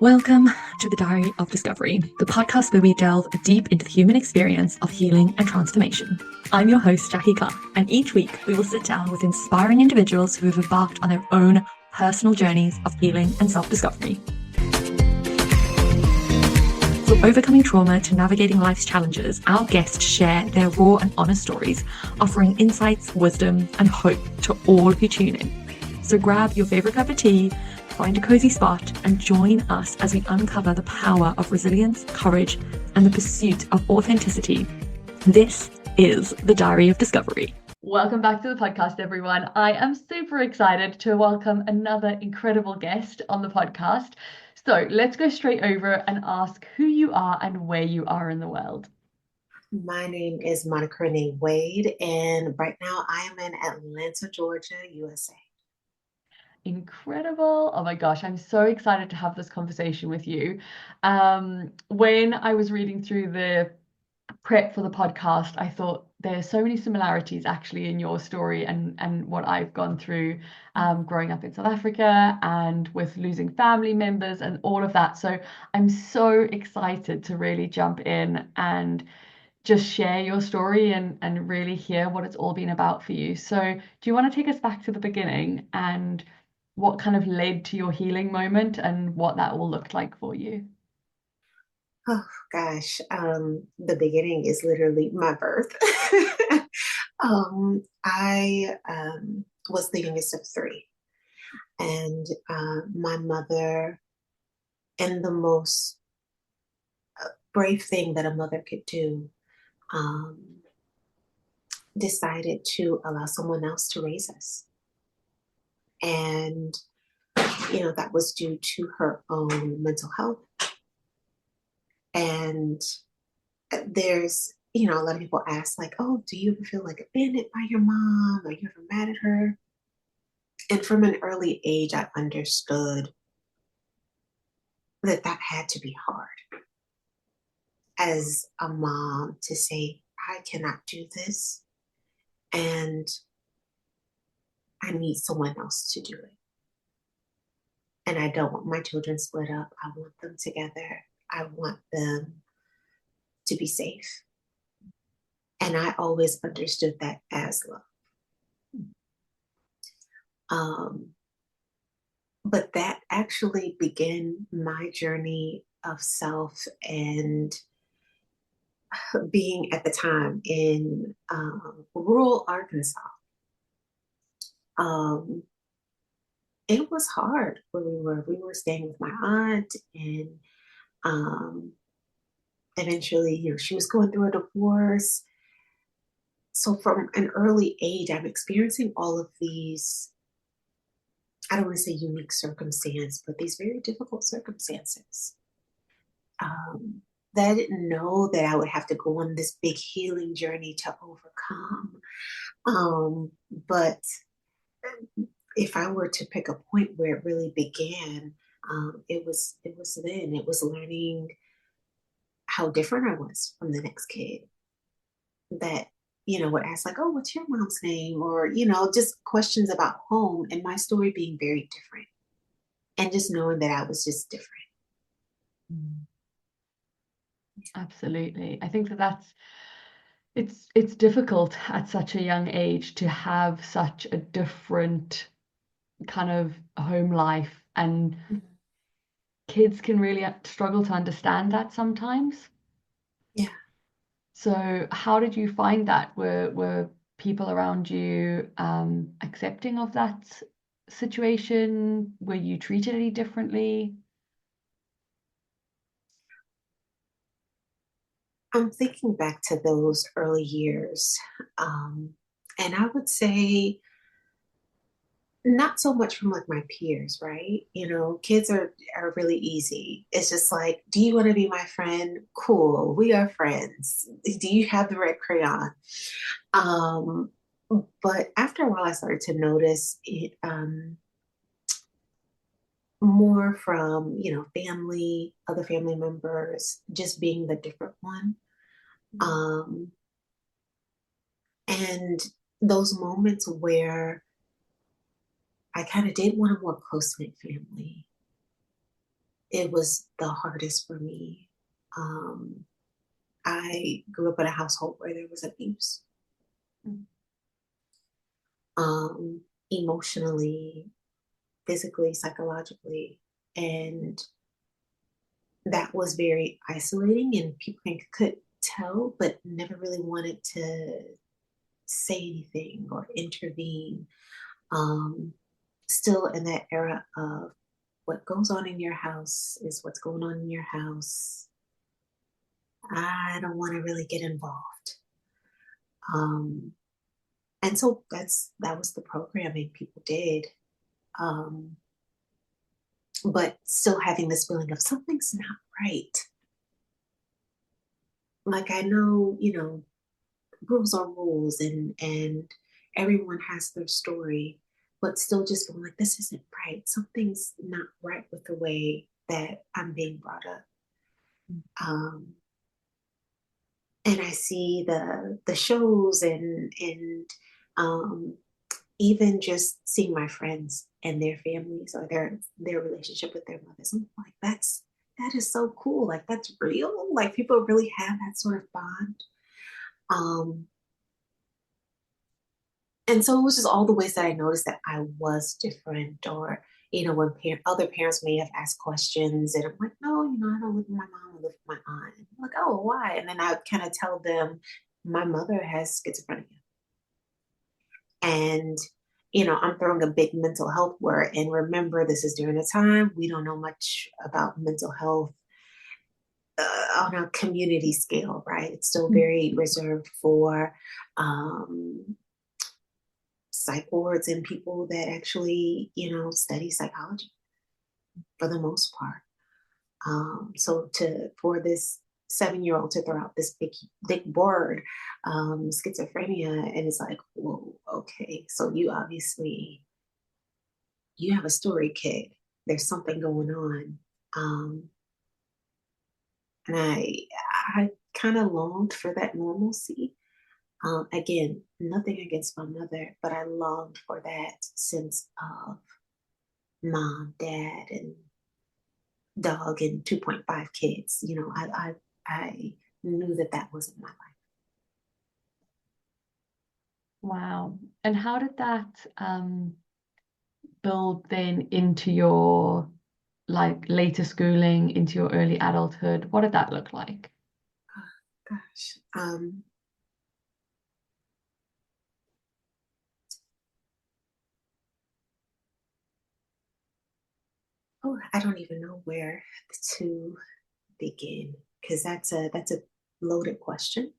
Welcome to the Diary of Discovery, the podcast where we delve deep into the human experience of healing and transformation. I'm your host, Jackie Clark, and each week we will sit down with inspiring individuals who have embarked on their own personal journeys of healing and self-discovery. From overcoming trauma to navigating life's challenges, our guests share their raw and honest stories, offering insights, wisdom, and hope to all who tune in. So grab your favorite cup of tea, find a cozy spot, and join us as we uncover the power of resilience, courage, and the pursuit of authenticity. This is the Diary of Discovery. Welcome back to the podcast, everyone. I am super excited to welcome another incredible guest on the podcast. So let's go straight over and ask who you are and where you are in the world. My name is Monica Renee Wade, and right now I am in Atlanta, Georgia, USA. Incredible. Oh my gosh, I'm so excited to have this conversation with you. When I was reading through the prep for the podcast, I thought there's so many similarities actually in your story and what I've gone through growing up in South Africa and with losing family members and all of that. So I'm so excited to really jump in and just share your story and really hear what it's all been about for you. So do you want to take us back to the beginning and what kind of led to your healing moment and what that all looked like for you? Oh gosh, the beginning is literally my birth. I was the youngest of three, and my mother, and the most brave thing that a mother could do, um, decided to allow someone else to raise us. And, that was due to her own mental health. And there's, a lot of people ask, like, oh, do you ever feel like abandoned by your mom? Are you ever mad at her? And from an early age, I understood that had to be hard as a mom to say, I cannot do this. And I need someone else to do it. And I don't want my children split up. I want them together. I want them to be safe. And I always understood that as love. But that actually began my journey of self and being at the time in rural Arkansas. Um, it was hard where we were. We were staying with my aunt, and um, eventually, she was going through a divorce. So from an early age, I'm experiencing all of these, I don't want to say unique circumstance, but these very difficult circumstances. That I didn't know that I would have to go on this big healing journey to overcome. But if I were to pick a point where it really began, it was then. It was learning how different I was from the next kid. That would ask like, "Oh, what's your mom's name?" Or just questions about home, and my story being very different, and just knowing that I was just different. Absolutely. I think that's it's difficult at such a young age to have such a different kind of home life, and kids can really struggle to understand that sometimes. Yeah. So how did you find that? Were people around you accepting of that situation? Were you treated any differently? I'm thinking back to those early years, and I would say not so much from like my peers, right? Kids are really easy. It's just like, do you want to be my friend? Cool, we are friends. Do you have the red crayon? Um, but after a while, I started to notice it more from family, other family members, just being the different one. Um, and those moments where I kind of did want a more close knit family. it was the hardest for me. Um, I grew up in a household where there was abuse, Mm. um, emotionally, physically, psychologically, and that was very isolating. And people could tell, but never really wanted to say anything or intervene. Um, Still in that era of what goes on in your house is what's going on in your house. I don't want to really get involved. Um, and so that was the programming people did. Um, but still having this feeling of something's not right. Like I know, rules are rules, and everyone has their story, but still just feeling like this isn't right. Something's not right with the way that I'm being brought up. Um, and I see the shows and um, even just seeing my friends and their families or their relationship with their mothers. I'm like, that is so cool. Like that's real. Like people really have that sort of bond. Um, and so it was just all the ways that I noticed that I was different, or when other parents may have asked questions, and I'm like, no, I don't live with my mom, I live with my aunt. And I'm like, oh, why? And then I would kind of tell them, my mother has schizophrenia, and I'm throwing a big mental health word. And remember, this is during a time we don't know much about mental health on a community scale, right? It's still Mm. very reserved for um, psych wards and people that actually, study psychology for the most part. So for this 7-year-old to throw out this big word, schizophrenia, and it's like, whoa, okay, so you have a story, kid. There's something going on, um, and I kind of longed for that normalcy. Again, nothing against my mother, but I longed for that sense of mom, dad, and dog and 2.5 kids. I knew that that wasn't my life. Wow. And how did that build then into your like later schooling, into your early adulthood? What did that look like? Oh, gosh. Oh, I don't even know where to begin, because that's a loaded question.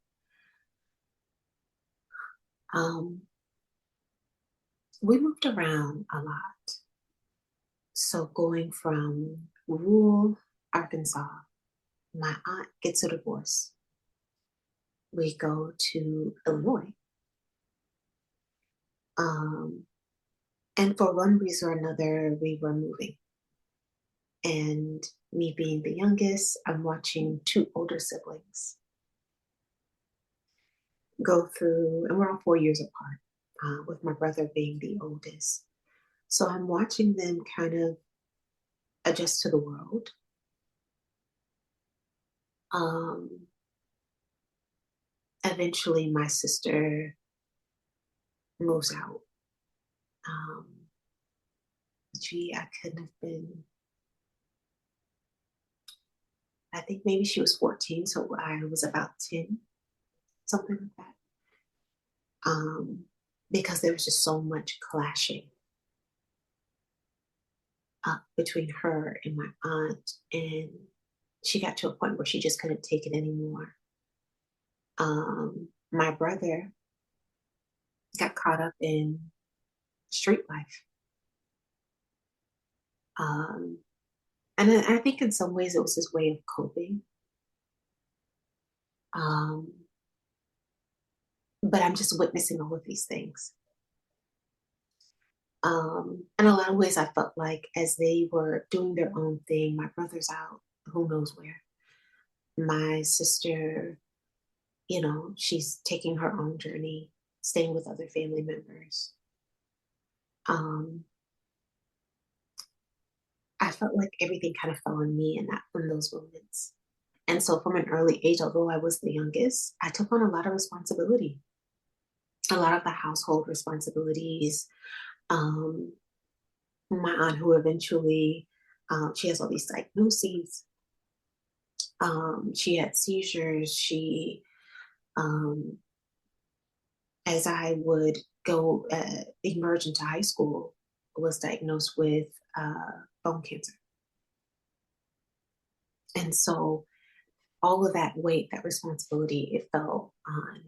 Um, we moved around a lot. So going from rural Arkansas, my aunt gets a divorce. We go to Illinois. Um, and for one reason or another, we were moving. And me being the youngest, I'm watching two older siblings go through, and we're all 4 years apart, with my brother being the oldest. So I'm watching them kind of adjust to the world. Um, Eventually, my sister moves out. Um, I couldn't have been, I think maybe she was 14, so I was about 10, something like that. Because there was just so much clashing between her and my aunt. And she got to a point where she just couldn't take it anymore. My brother got caught up in street life. Um, and I think in some ways it was his way of coping. Um, but I'm just witnessing all of these things. In a lot of ways, I felt like as they were doing their own thing, my brother's out, who knows where. My sister, she's taking her own journey, staying with other family members. Um, I felt like everything kind of fell on me in those moments. And so from an early age, although I was the youngest, I took on a lot of responsibility, a lot of the household responsibilities. Um, my aunt, who eventually, she has all these diagnoses. She had seizures. Um, as I would go emerge into high school, was diagnosed with bone cancer. And so all of that weight, that responsibility, it fell on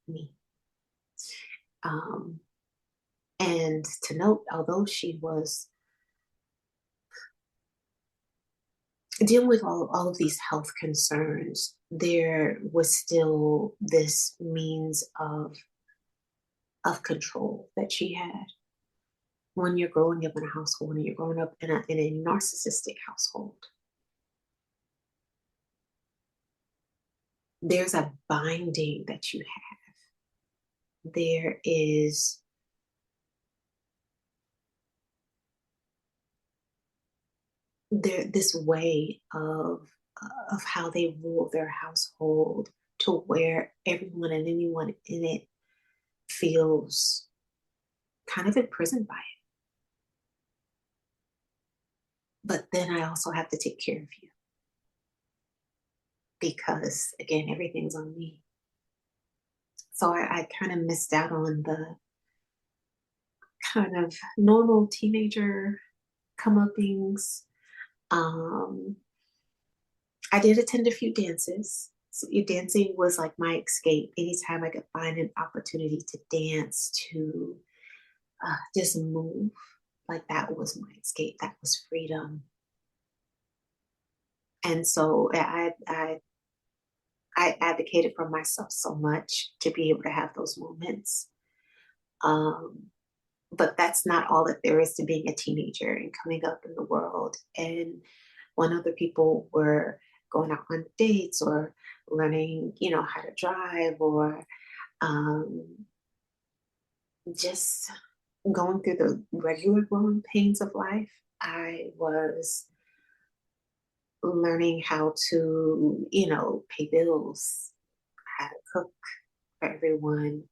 me. Um, and to note, although she was dealing with all of these health concerns, there was still this means of control that she had. When you're growing up in a household and you're growing up in a narcissistic household, there's a binding that you have. There is this way of how they rule their household to where everyone and anyone in it feels kind of imprisoned by it. But then I also have to take care of you because, again, everything's on me. So I kind of missed out on the kind of normal teenager comeuppings. Um, I did attend a few dances. So dancing was like my escape. Anytime I could find an opportunity to dance, to just move, like that was my escape. That was freedom. And so I advocated for myself so much to be able to have those moments. Um, but that's not all that there is to being a teenager and coming up in the world. And when other people were going out on dates or learning, how to drive or um, just going through the regular growing pains of life, I was learning how to, pay bills, how to cook for everyone,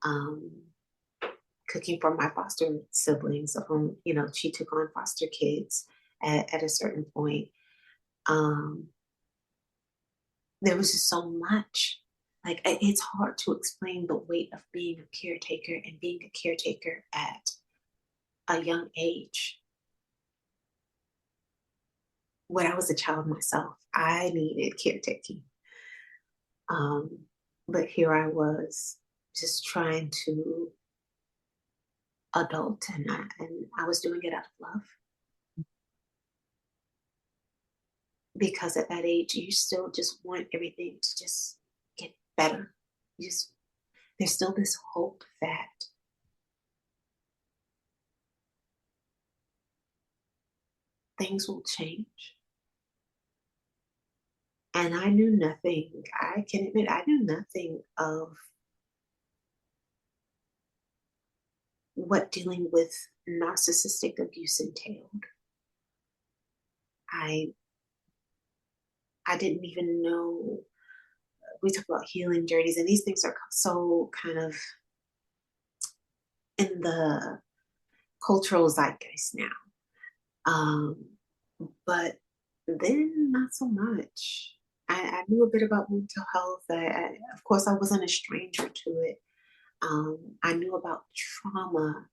um, cooking for my foster siblings, of whom, she took on foster kids at a certain point. Um, there was just so much. Like, it's hard to explain the weight of being a caretaker and being a caretaker at a young age. When I was a child myself, I needed caretaking. Um, but here I was just trying to adult, and I was doing it out of love. Because at that age, you still just want everything to just get better. There's still this hope that things will change. And I knew nothing. I can admit, I knew nothing of what dealing with narcissistic abuse entailed. I I didn't even know. We talk about healing journeys, and these things are so kind of in the cultural zeitgeist now. Um, but then not so much. I knew a bit about mental health. Of course, I wasn't a stranger to it. I knew about trauma.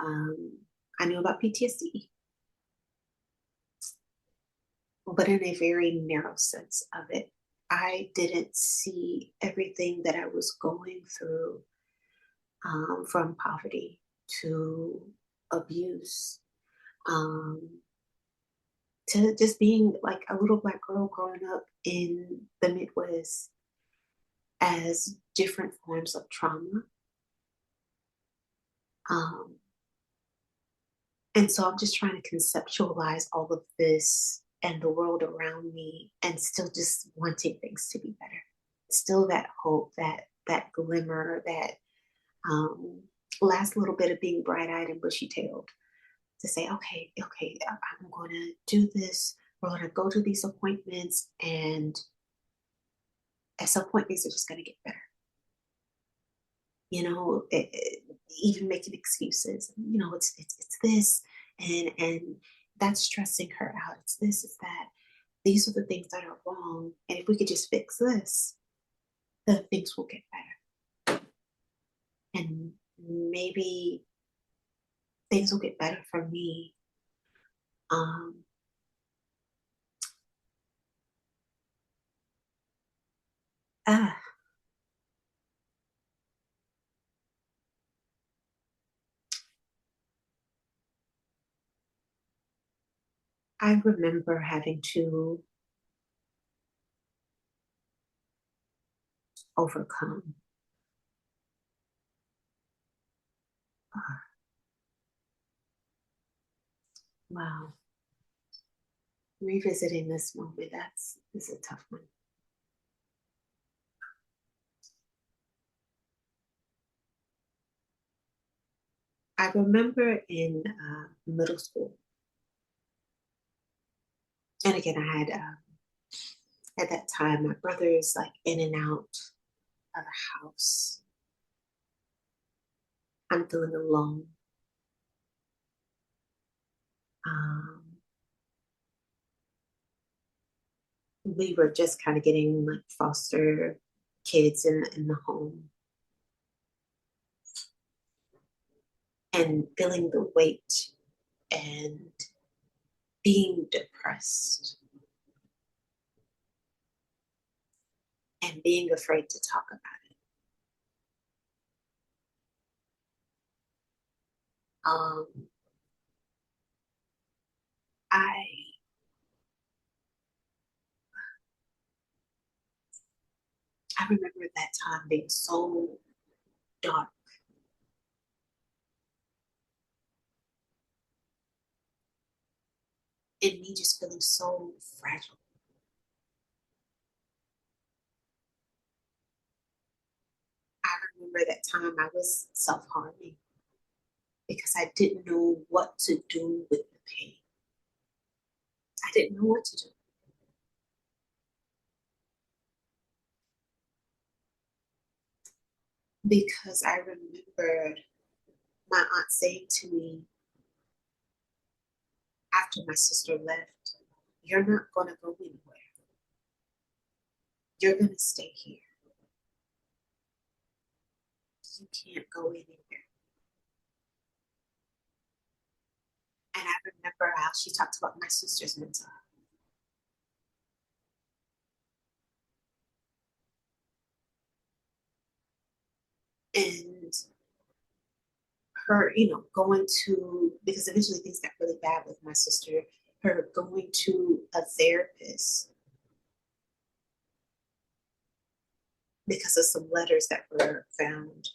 Um, I knew about PTSD, but in a very narrow sense of it. I didn't see everything that I was going through, from poverty to abuse, um, to just being like a little Black girl growing up in the Midwest, as different forms of trauma. Um, and so I'm just trying to conceptualize all of this and the world around me and still just wanting things to be better. Still that hope, that glimmer, that um, last little bit of being bright eyed and bushy tailed. to say, okay, I'm going to do this. We're going to go to these appointments, and at some point, things are just going to get better. Even making excuses. It's this, and that's stressing her out. It's this, it's that. These are the things that are wrong, and if we could just fix this, then things will get better, and maybe things will get better for me. Um, ah, I remember having to overcome. Uh, wow, revisiting this moment, that's is a tough one. I remember in middle school, and again, I had at that time my brother's like in and out of the house. I'm feeling alone. Um, we were just kind of getting like foster kids in the home, and feeling the weight and being depressed and being afraid to talk about it. Um, I I remember that time being so dark, and me just feeling so fragile. I remember that time I was self-harming because I didn't know what to do with the pain. I didn't know what to do because I remembered my aunt saying to me after my sister left, "You're not going to go anywhere. You're going to stay here. You can't go anywhere." And I remember how she talked about my sister's mental health. And her, going to, because eventually things got really bad with my sister, her going to a therapist because of some letters that were found,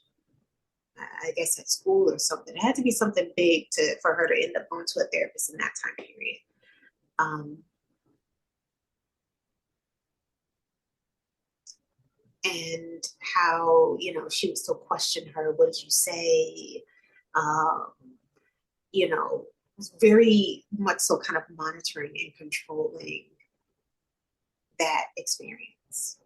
I guess at school or something. It had to be something big for her to end up going to a therapist in that time period. Um, and how, she would still question her, "What did you say?" Um, was very much so kind of monitoring and controlling that experience.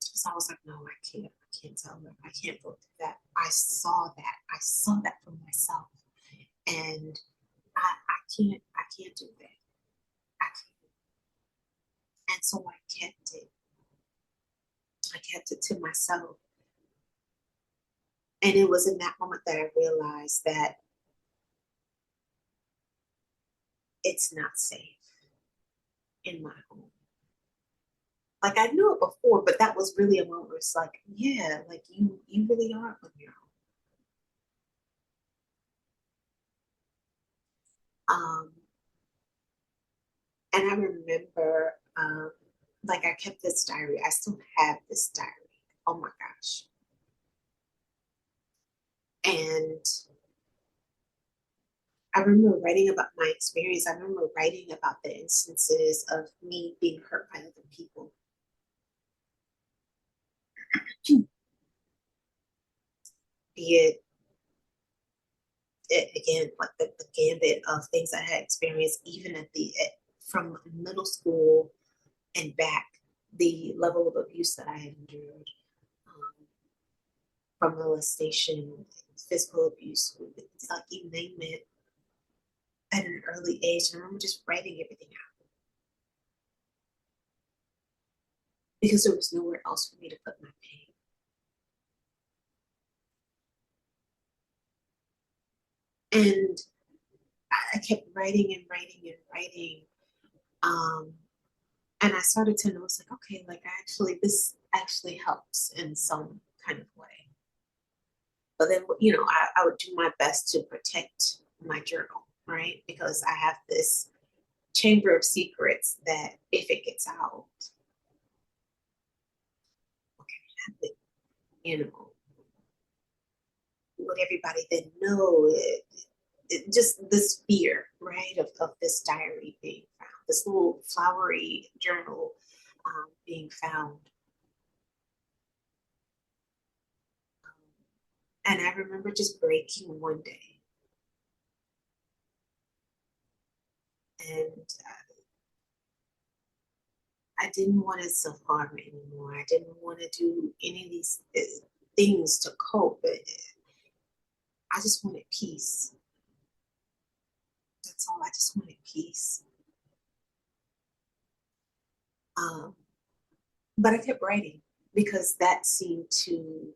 So I was like, "No, I can't tell her. I can't go through that." I saw that for myself. And I can't do that. I can't. And so I kept it. I kept it to myself. And it was in that moment that I realized that it's not safe in my home. Like I knew it before, but that was really a moment where it's like, yeah, like you really are on your own. And I remember, like I kept this diary. I still have this diary. Oh my gosh. And I remember writing about my experience. I remember writing about the instances of me being hurt by other people. Be it again, like the gambit of things I had experienced, even from middle school and back, the level of abuse that I had endured, um, from molestation, physical abuse, it's like you name it, at an early age. And I remember just writing everything out because there was nowhere else for me to put my pain. And I kept writing and writing and writing. Um, and I started to notice, like, okay, like this actually helps in some kind of way. But then, I would do my best to protect my journal, right? Because I have this chamber of secrets that if it gets out, what can happen? You know, would everybody then know just this fear, right, of this diary being found, this little flowery journal being found. And I remember just breaking one day. And I didn't want to self harm anymore. I didn't want to do any of these things to cope. But I just wanted peace. That's all. I just wanted peace. Um, but I kept writing because that seemed to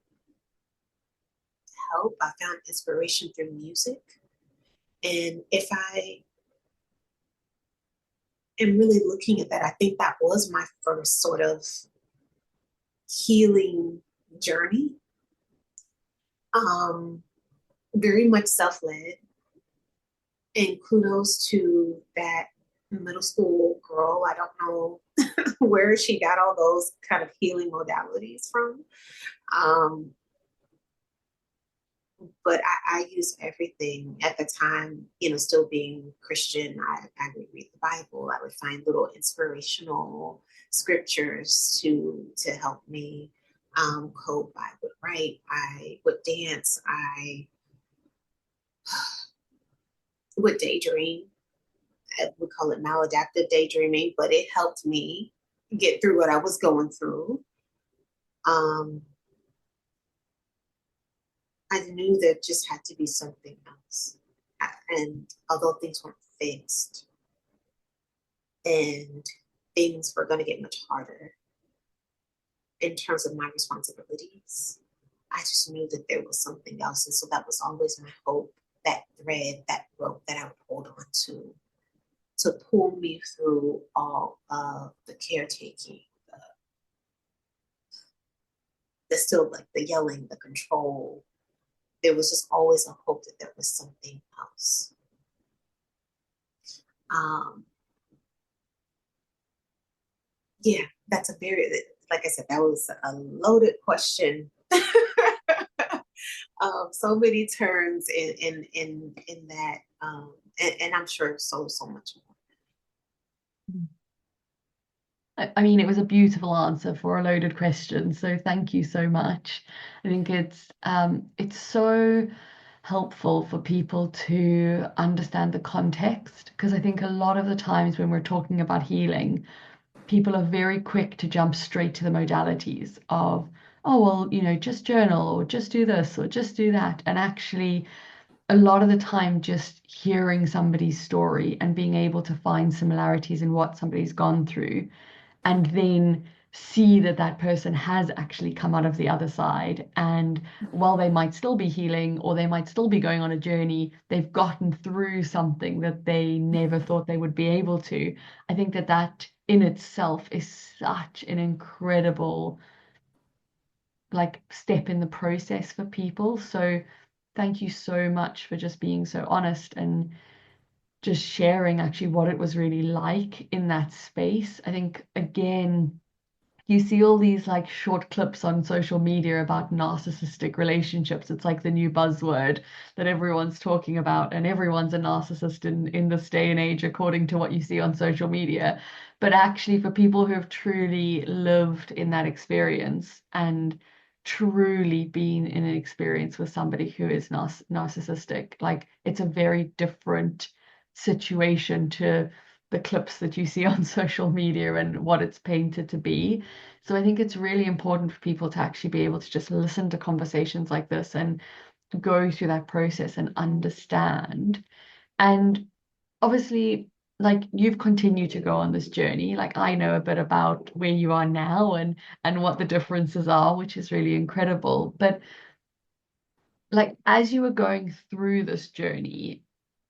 help. I found inspiration through music. And if I am really looking at that, I think that was my first sort of healing journey. Um, Very much self-led, and kudos to that middle school girl. I don't know where she got all those kind of healing modalities from. Um, but I use everything at the time, still being Christian. I would read the Bible. I would find little inspirational scriptures to help me cope. I would write. I would dance. I would daydream. I would call it maladaptive daydreaming, but it helped me get through what I was going through. Um, I knew there just had to be something else. And although things weren't fixed and things were going to get much harder in terms of my responsibilities, I just knew that there was something else. And so that was always my hope, that thread, that rope that I would hold on to pull me through all of the caretaking, the still like the yelling, the control. There was just always a hope that there was something else. Um, yeah, that's a very, like I said, that was a loaded question. So many turns in that, and I'm sure so much more. I mean, it was a beautiful answer for a loaded question, so thank you so much. I think it's so helpful for people to understand the context because I think a lot of the times when we're talking about healing, people are very quick to jump straight to the modalities of, oh, well, just journal or just do this or just do that. And actually, a lot of the time, just hearing somebody's story and being able to find similarities in what somebody's gone through and then see that that person has actually come out of the other side. And while they might still be healing or they might still be going on a journey, they've gotten through something that they never thought they would be able to. I think that that in itself is such an incredible like step in the process for people. So thank you so much for just being so honest and just sharing actually what it was really like in that space. I think again, you see all these like short clips on social media about narcissistic relationships. It's like the new buzzword that everyone's talking about, and everyone's a narcissist in this day and age, according to what you see on social media. But actually, for people who have truly lived in that experience and truly been in an experience with somebody who is narcissistic. Like it's a very different situation to the clips that you see on social media and what it's painted to be. So I think it's really important for people to actually be able to just listen to conversations like this and go through that process and understand. And obviously, like you've continued to go on this journey. Like I know a bit about where you are now and what the differences are, which is really incredible. But like as you were going through this journey,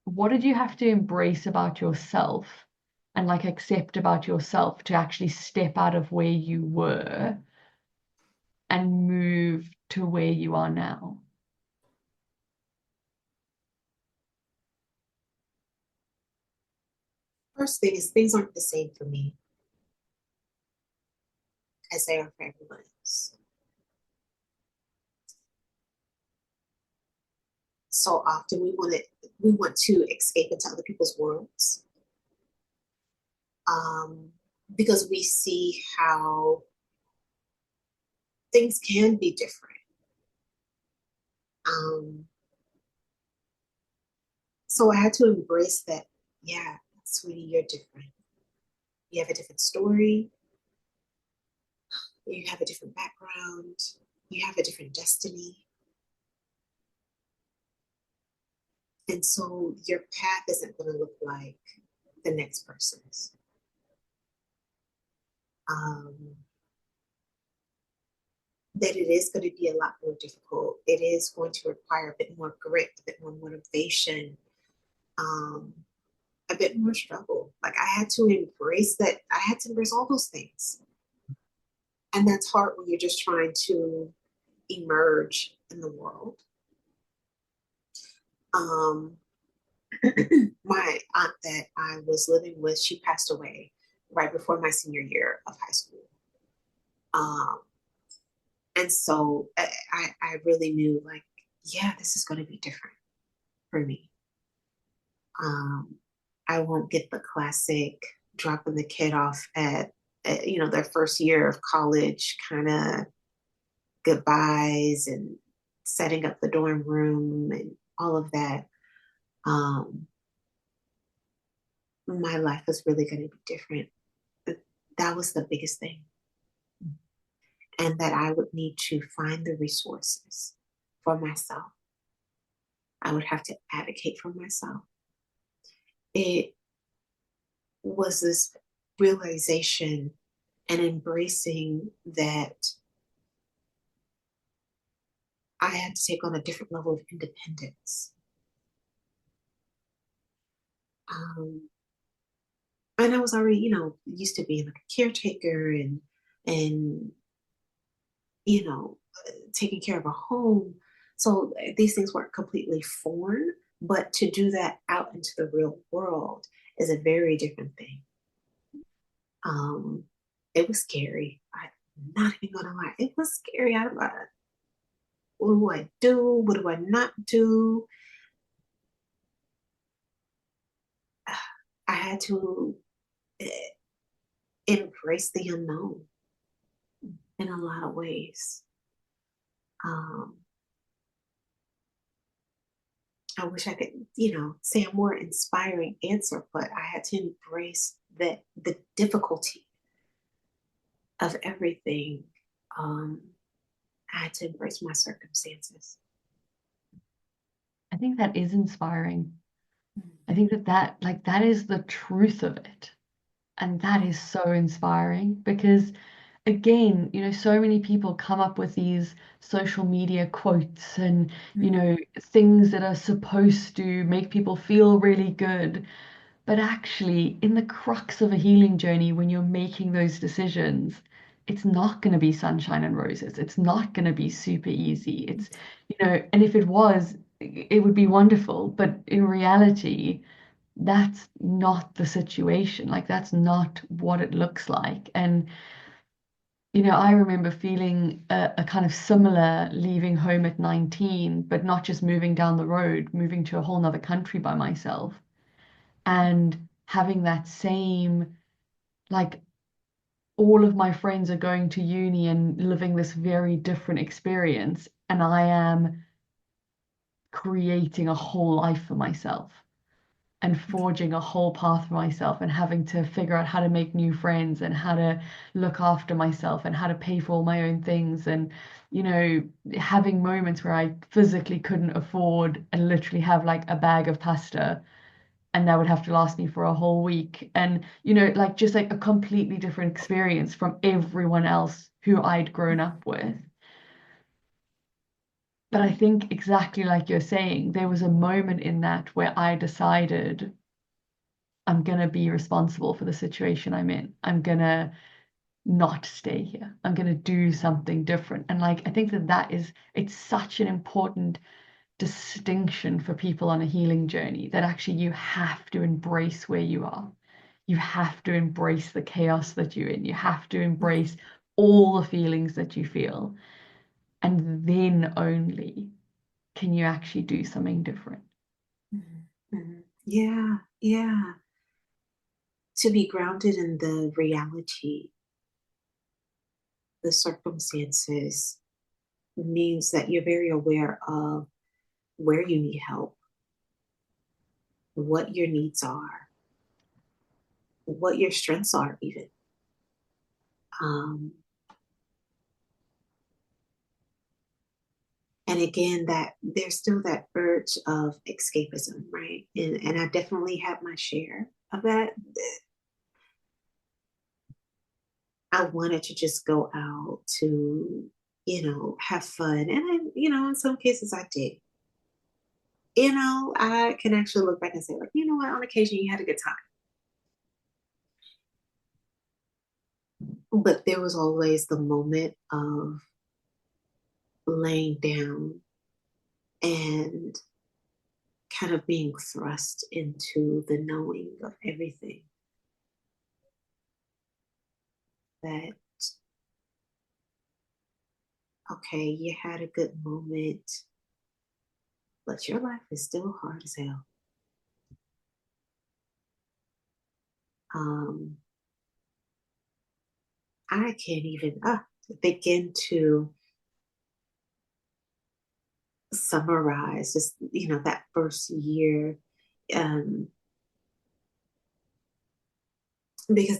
what did you have to embrace about yourself and like accept about yourself to actually step out of where you were and move to where you are now? First thing is things aren't the same for me as they are for everyone else. So often we want to escape into other people's worlds, um, because we see how things can be different. Um, so I had to embrace that. Yeah, sweetie, you're different. You have a different story. You have a different background. You have a different destiny. And so your path isn't going to look like the next person's. Um, that it is going to be a lot more difficult. It is going to require a bit more grit, a bit more motivation, um, a bit more struggle. Like I had to embrace that. I had to embrace all those things. And that's hard when you're just trying to emerge in the world. Um, my aunt that I was living with, she passed away right before my senior year of high school. Um, and so I really knew, like, yeah, this is going to be different for me. Um, I won't get the classic dropping the kid off at their first year of college kind of goodbyes and setting up the dorm room and all of that. Um, my life was really going to be different. That was the biggest thing. And that I would need to find the resources for myself. I would have to advocate for myself. It was this realization and embracing that I had to take on a different level of independence. Um, and I was already, used to being like a caretaker and taking care of a home. So these things weren't completely foreign, but to do that out into the real world is a very different thing. Um, it was scary. I'm not even gonna lie. It was scary. I was like, what do I do? What do I not do? I had to embrace the unknown in a lot of ways. Um, I wish I could, say a more inspiring answer, but I had to embrace the difficulty of everything. Um, I had to embrace my circumstances. I think that is inspiring. I think that is the truth of it. And that is so inspiring because, again, so many people come up with these social media quotes and, Mm-hmm. things that are supposed to make people feel really good. But actually, in the crux of a healing journey, when you're making those decisions, it's not going to be sunshine and roses. It's not going to be super easy. And if it was, it would be wonderful. But in reality, that's not the situation. Like, that's not what it looks like. And, I remember feeling a kind of similar leaving home at 19, but not just moving down the road, moving to a whole nother country by myself and having that same like all of my friends are going to uni and living this very different experience, and I am creating a whole life for myself and forging a whole path for myself and having to figure out how to make new friends and how to look after myself and how to pay for all my own things and having moments where I physically couldn't afford and literally have like a bag of pasta and that would have to last me for a whole week and like just like a completely different experience from everyone else who I'd grown up with. But I think exactly like you're saying, there was a moment in that where I decided I'm gonna be responsible for the situation I'm in. I'm gonna not stay here. I'm gonna do something different. And like I think it's such an important distinction for people on a healing journey that actually you have to embrace where you are. You have to embrace the chaos that you're in. You have to embrace all the feelings that you feel. And then only can you actually do something different. Mhm. Mhm. Yeah, yeah. To be grounded in the reality, the circumstances, means that you're very aware of where you need help, what your needs are, what your strengths are, even. Um, and again, that there's still that urge of escapism, right? And I definitely have my share of that. I wanted to just go out to, have fun. And then, in some cases I did. I can actually look back and say, like, you know what, on occasion you had a good time. But there was always the moment of laying down and kind of being thrust into the knowing of everything that, okay, you had a good moment, but your life is still hard as hell. Um, I can't even begin to summarize just, that first year. Um, because,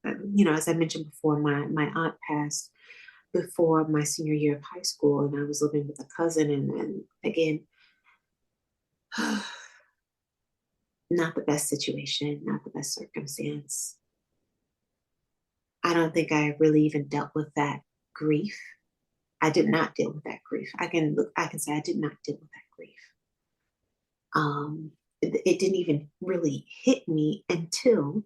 as I mentioned before, my aunt passed before my senior year of high school, and I was living with a cousin, and again, not the best situation, not the best circumstance. I don't think I really even dealt with that grief. I did not deal with that grief. I can say I did not deal with that grief. It didn't even really hit me until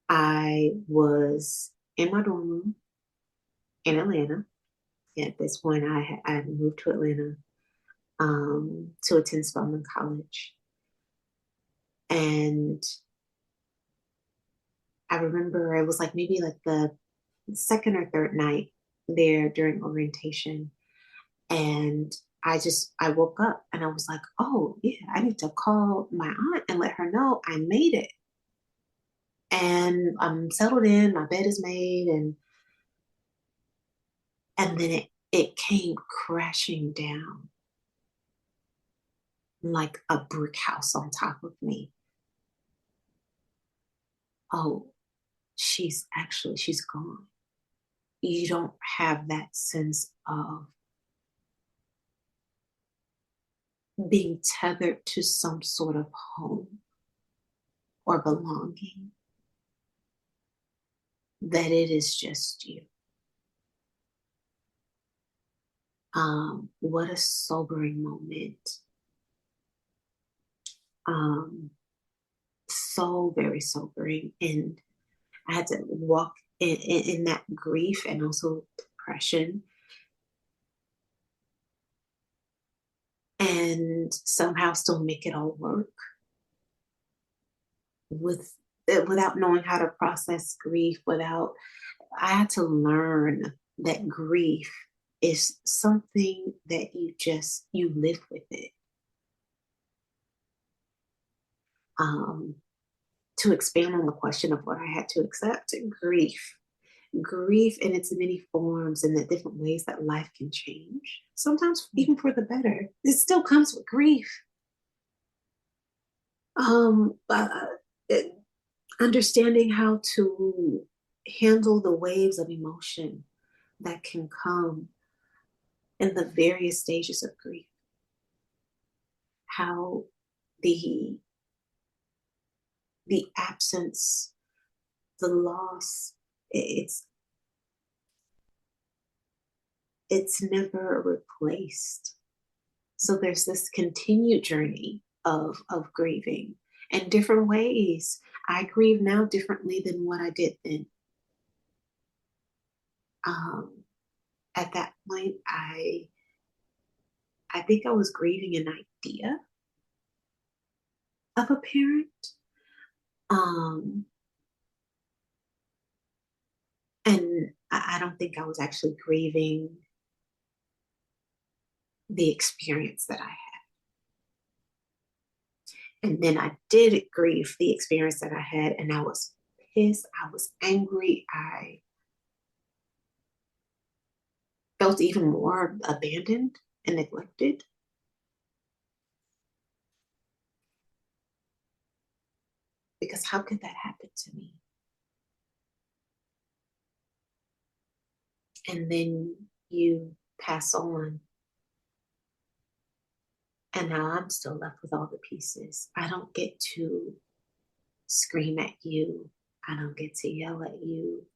I was in my dorm room in Atlanta. At this point, I moved to Atlanta to attend Spelman College, and I remember it was like maybe like the second or third night there during orientation. And I woke up and I was like, oh, yeah, I need to call my aunt and let her know I made it. And I'm settled in, my bed is made. And then it came crashing down like a brick house on top of me. Oh, she's gone. You don't have that sense of being tethered to some sort of home or belonging, that it is just you. What a sobering moment. Um, so very sobering. And I had to walk in that grief and also depression and somehow still make it all work with without knowing how to process grief, without I had to learn that grief is something that you live with it. Um, to expand on the question of what I had to accept, grief. grief in its many forms and the different ways that life can change, sometimes even for the better. It still comes with grief. Um, uh, it, Understanding how to handle the waves of emotion that can come in the various stages of grief, how the the absence, the loss, it's never replaced. So there's this continued journey of grieving in different ways. I grieve now differently than what I did then. Um, at that point, I think I was grieving an idea of a parent. Um, and I don't think I was actually grieving the experience that I had. And then I did grieve the experience that I had, and I was pissed. I was angry. I felt even more abandoned and neglected. Because how could that happen to me? And then you pass on, and now I'm still left with all the pieces. I don't get to scream at you. I don't get to yell at you.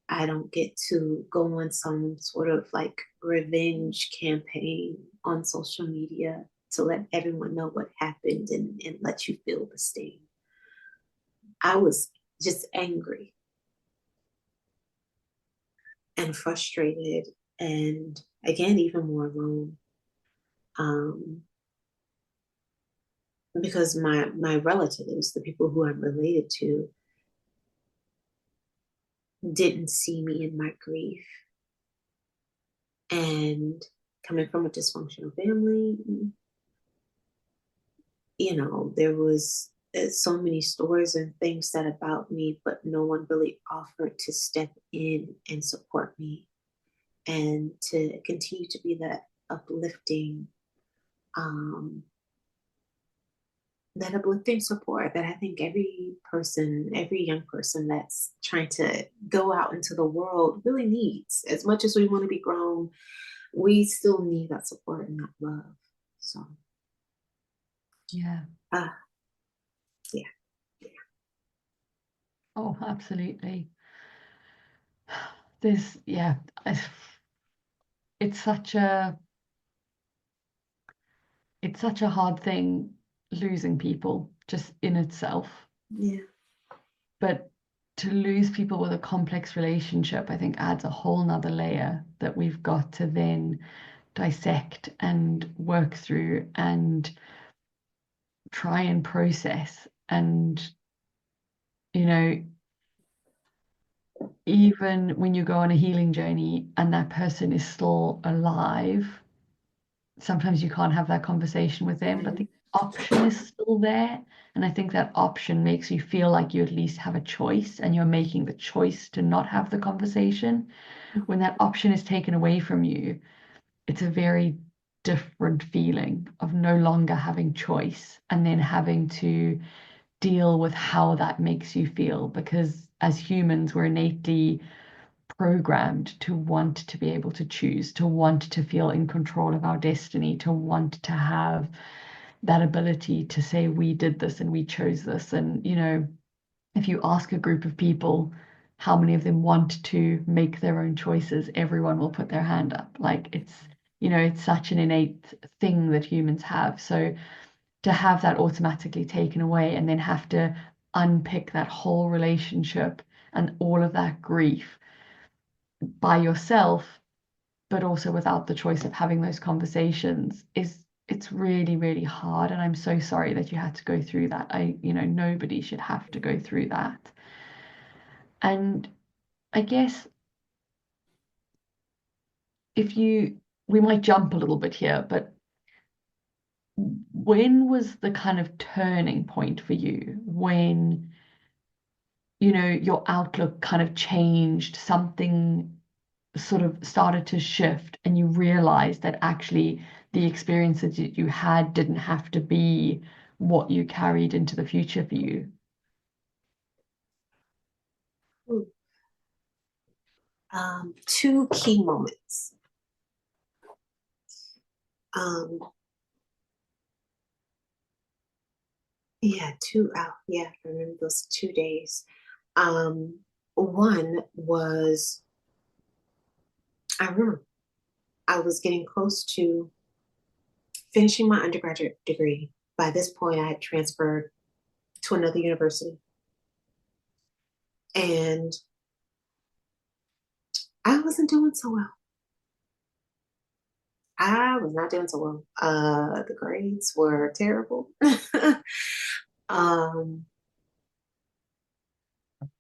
I don't get to go on some sort of like revenge campaign on social media to let everyone know what happened and let you feel the sting. I was just angry and frustrated and again, even more alone. Um, because my relatives, the people who I'm related to, didn't see me in my grief. And coming from a dysfunctional family, there was so many stories and things said about me, but no one really offered to step in and support me and to continue to be that uplifting um, that uplifting support that I think every person, every young person that's trying to go out into the world really needs. As much as we want to be grown, we still need that support and that love. So, Yeah. uh, yeah, Oh, absolutely. There's, yeah, it's such a it's such a hard thing losing people just in itself. yeah, But to lose people with a complex relationship, I think adds a whole nother layer that we've got to then dissect and work through and try and process. And, you know, even when you go on a healing journey and that person is still alive, sometimes you can't have that conversation with them, but right. the option is still there. And I think that option makes you feel like you at least have a choice and you're making the choice to not have the conversation. When that option is taken away from you, it's a very different feeling of no longer having choice and then having to deal with how that makes you feel. Because as humans, we're innately programmed to want to be able to choose, to want to feel in control of our destiny, to want to have that ability to say, we did this and we chose this. And, if you ask a group of people how many of them want to make their own choices, everyone will put their hand up. Like it's such an innate thing that humans have. So to have that automatically taken away and then have to unpick that whole relationship and all of that grief by yourself, but also without the choice of having those conversations it's really, really hard. And I'm so sorry that you had to go through that. Nobody should have to go through that. And I guess if you, we might jump a little bit here, but when was the kind of turning point for you when your outlook kind of changed, something sort of started to shift, and you realized that actually the experiences that you had didn't have to be what you carried into the future for you? Two key moments. Um, yeah, yeah, I remember those 2 days. Um, One was, I remember I was getting close to finishing my undergraduate degree. By this point, I had transferred to another university, and I wasn't doing so well. I was not doing so well. The grades were terrible. um,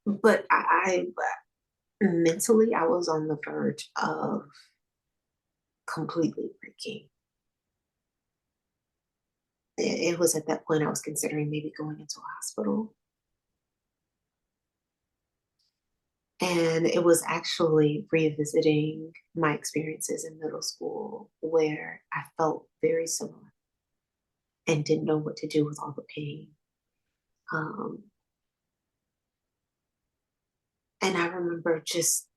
but mentally, I was on the verge of completely breaking. It was at that point I was considering maybe going into a hospital. And it was actually revisiting my experiences in middle school where I felt very similar and didn't know what to do with all the pain. Um, and I remember just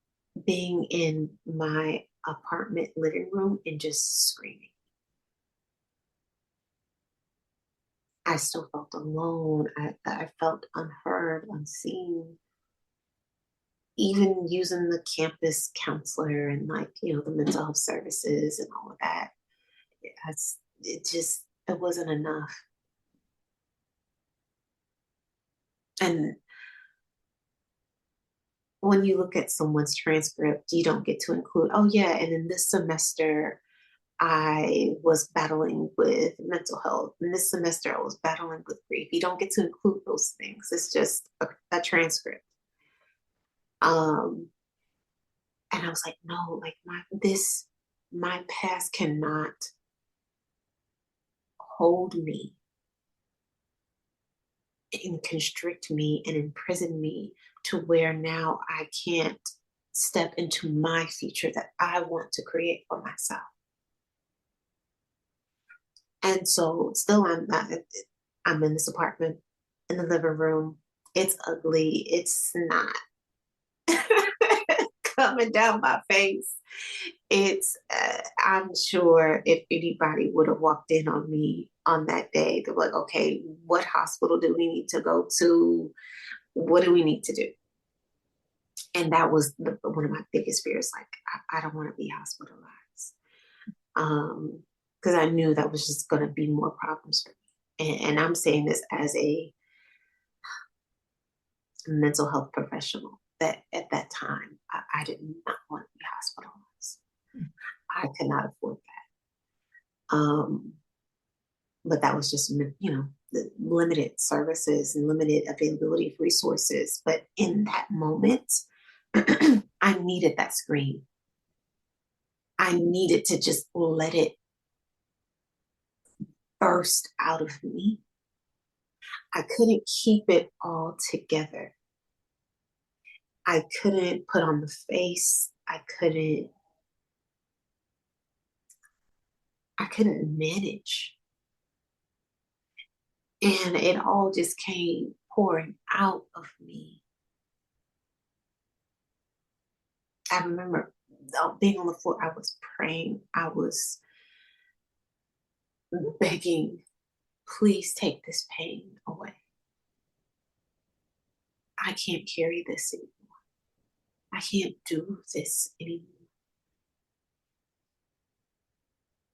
being in my apartment living room and just screaming. I still felt alone. I felt unheard, unseen. Even using the campus counselor and the mental health services and all of that, it wasn't enough. And when you look at someone's transcript, you don't get to include, oh yeah, and in this semester I was battling with mental health. And this semester I was battling with grief. You don't get to include those things. It's just a transcript. Um, and I was like, no, like my past cannot hold me and constrict me and imprison me to where now I can't step into my future that I want to create for myself. And so still I'm in this apartment in the living room. It's ugly. It's not coming down my face. I'm sure if anybody would have walked in on me on that day, they're like, okay, what hospital do we need to go to? What do we need to do? And that was one of my biggest fears. Like, I don't want to be hospitalized. Because I knew that was just going to be more problems for me. And I'm saying this as a mental health professional that at that time, I did not want to be hospitalized. I could not afford that. But that was just, the limited services and limited availability of resources. But in that moment, I needed that scream. I needed to just let it burst out of me. I couldn't keep it all together. I couldn't put on the face. I couldn't manage. And it all just came pouring out of me. I remember being on the floor, I was praying, I was begging, please take this pain away. I can't carry this anymore. I can't do this anymore.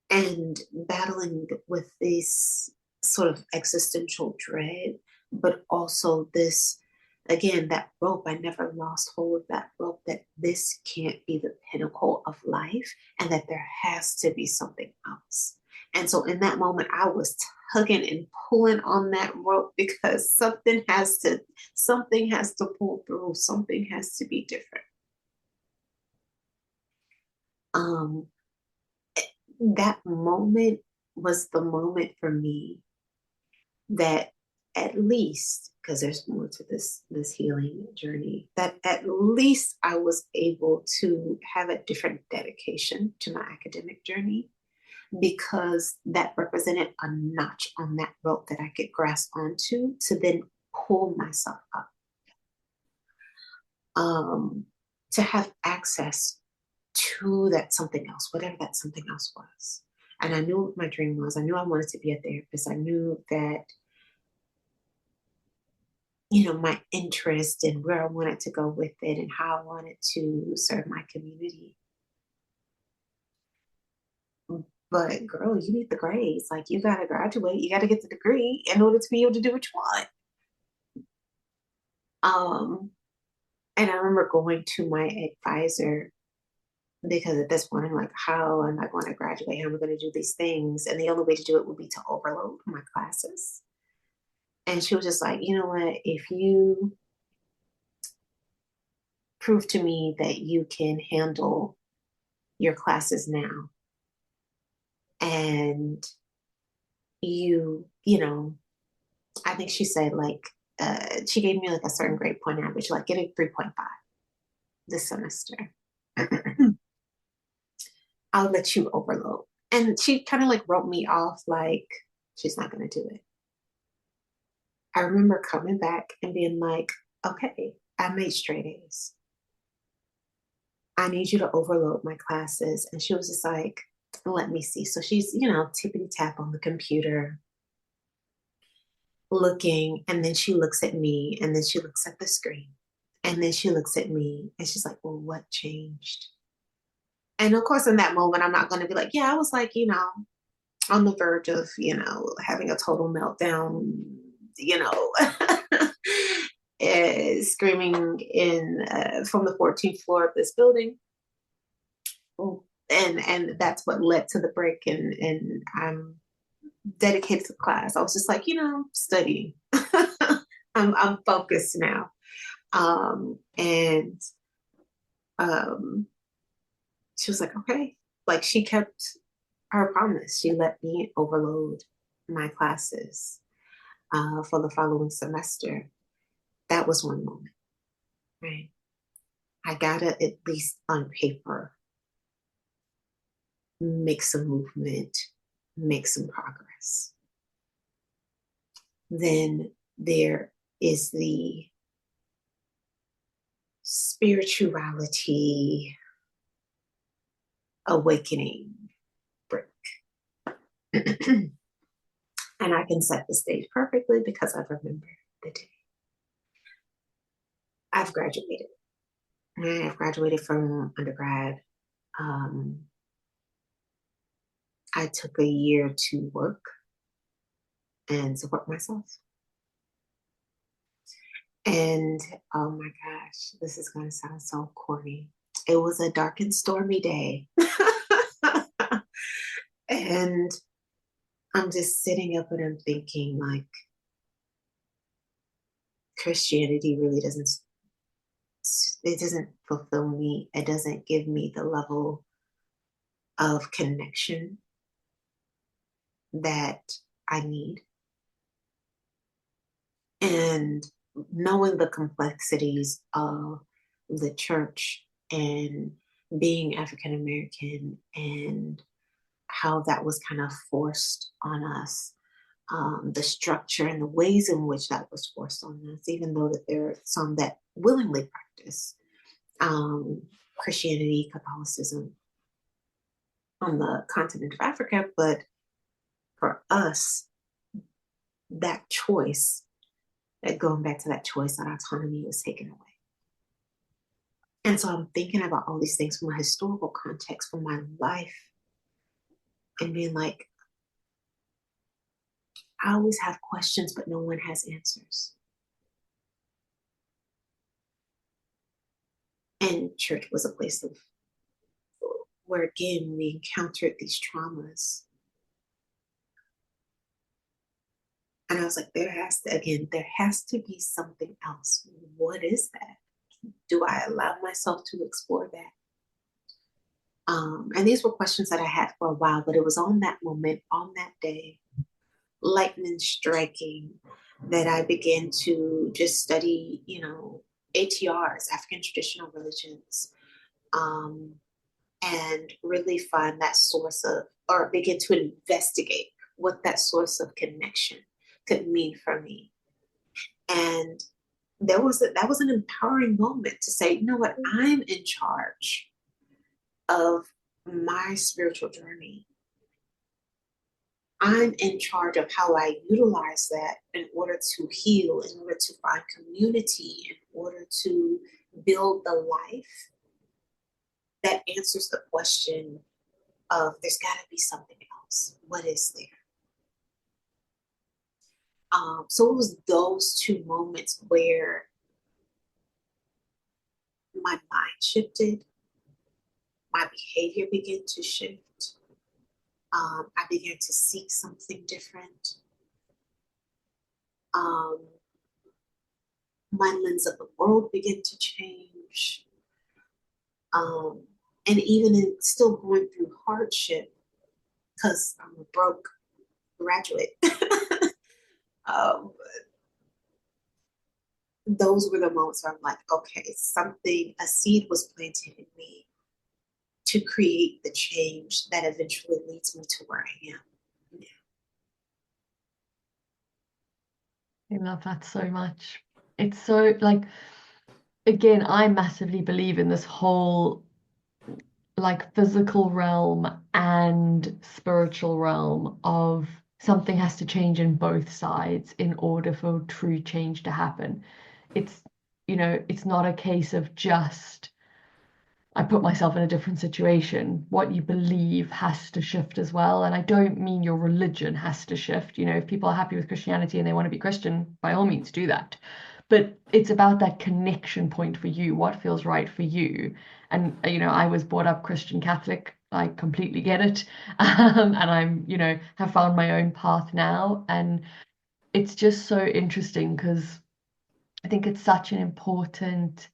And battling with this sort of existential dread, but also this, again, that rope. I never lost hold of that rope, that this can't be the pinnacle of life and that there has to be something else. And so in that moment, I was tugging and pulling on that rope because something has to pull through, something has to be different. Um, that moment was the moment for me that at least, because there's more to this healing journey, that at least I was able to have a different dedication to my academic journey, because that represented a notch on that rope that I could grasp onto to then pull myself up, um, to have access to that something else, whatever that something else was. And I knew what my dream was. I knew I wanted to be a therapist. I knew that, my interest and where I wanted to go with it and how I wanted to serve my community. But girl, you need the grades. Like, you gotta graduate, you gotta get the degree in order to be able to do what you want. Um, and I remember going to my advisor, because at this point I'm like, how am I going to graduate? How am I going to do these things? And the only way to do it would be to overload my classes. And she was just like, you know what? If you prove to me that you can handle your classes now, and I think she said, like, she gave me like a certain grade point average, like get a 3.5 this semester. I'll let you overload. And she kind of like wrote me off, like, she's not going to do it. I remember coming back and being like, okay, I made straight A's. I need you to overload my classes. And she was just like, let me see. So she's, tippity tap on the computer, looking, and then she looks at me, and then she looks at the screen, and then she looks at me, and she's like, well, what changed? And of course, in that moment, I'm not going to be like, yeah, I was like, on the verge of, having a total meltdown, screaming in from the 14th floor of this building. And that's what led to the break. And I'm dedicated to class. I was just like, studying. I'm focused now. And she was like, okay. Like, she kept her promise. She let me overload my classes for the following semester. That was one moment, right? I gotta, at least on paper, make some movement, make some progress. Then there is the spirituality awakening break. And I can set the stage perfectly because I remember the day. I've graduated. I've graduated from undergrad. I took a year to work and support myself. And oh my gosh, this is going to sound so corny. It was a dark and stormy day. And I'm just sitting up and I'm thinking, like, Christianity really doesn't fulfill me. It doesn't give me the level of connection that I need. And knowing the complexities of the church and being African American and how that was kind of forced on us, the structure and the ways in which that was forced on us, even though that there are some that willingly practice Christianity, Catholicism on the continent of Africa. But for us, that choice, going back to that choice, that autonomy was taken away. And so I'm thinking about all these things from a historical context, from my life, and being like, I always have questions, but no one has answers. And church was a place of where, again, we encountered these traumas. And I was like, there has to be something else. What is that? Do I allow myself to explore that? And these were questions that I had for a while, but it was on that moment, on that day, lightning striking, that I began to just study, ATRs, African traditional religions, um, and really find that source of, or begin to investigate what that source of connection could mean for me. And that was an empowering moment to say, you know what, I'm in charge of my spiritual journey. I'm in charge of how I utilize that in order to heal, in order to find community, in order to build the life that answers the question of there's got to be something else. What is there? So it was those two moments where my mind shifted, my behavior began to shift. I began to seek something different. Um, my lens of the world began to change. Um, and even in still going through hardship, because I'm a broke graduate, um, those were the moments where I'm like, okay, a seed was planted in me to create the change that eventually leads me to where I am now. I love that so much. It's so like, again, I massively believe in this whole like physical realm and spiritual realm of something has to change in both sides in order for true change to happen. It's, it's not a case of just I put myself in a different situation. What you believe has to shift as well. And I don't mean your religion has to shift. If people are happy with Christianity and they want to be Christian, by all means do that. But it's about that connection point for you, what feels right for you. And, I was brought up Christian Catholic. I completely get it. And have found my own path now. And it's just so interesting because I think it's such an important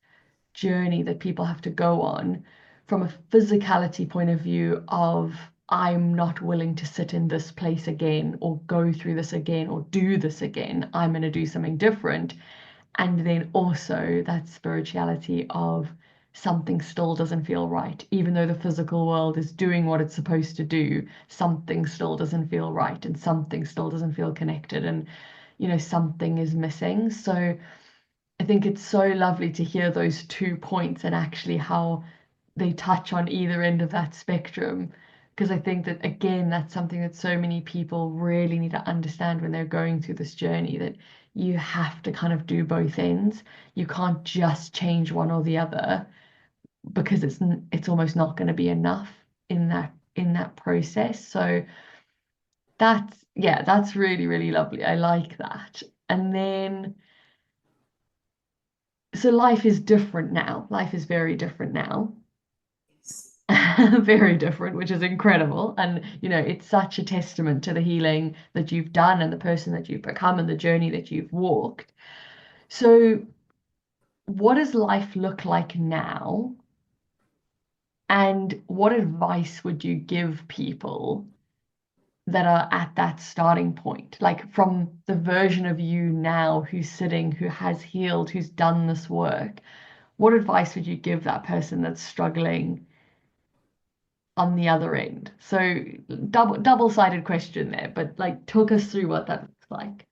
journey that people have to go on from a physicality point of view of I'm not willing to sit in this place again or go through this again or do this again. I'm going to do something different. And then also that spirituality of something still doesn't feel right. Even though the physical world is doing what it's supposed to do, something still doesn't feel right and something still doesn't feel connected and something is missing. So I think it's so lovely to hear those 2 points and actually how they touch on either end of that spectrum. Because I think that, again, that's something that so many people really need to understand when they're going through this journey that you have to kind of do both ends. You can't just change one or the other because it's almost not going to be enough in that process. So that's really, really lovely. I like that. And then so life is different now. Life is very different now. Yes. Very different, which is incredible. And, it's such a testament to the healing that you've done and the person that you've become and the journey that you've walked. So, what does life look like now? And what advice would you give people that are at that starting point? Like from the version of you now who's sitting, who has healed, who's done this work, what advice would you give that person that's struggling on the other end? So double-sided question there, but like talk us through what that looks like.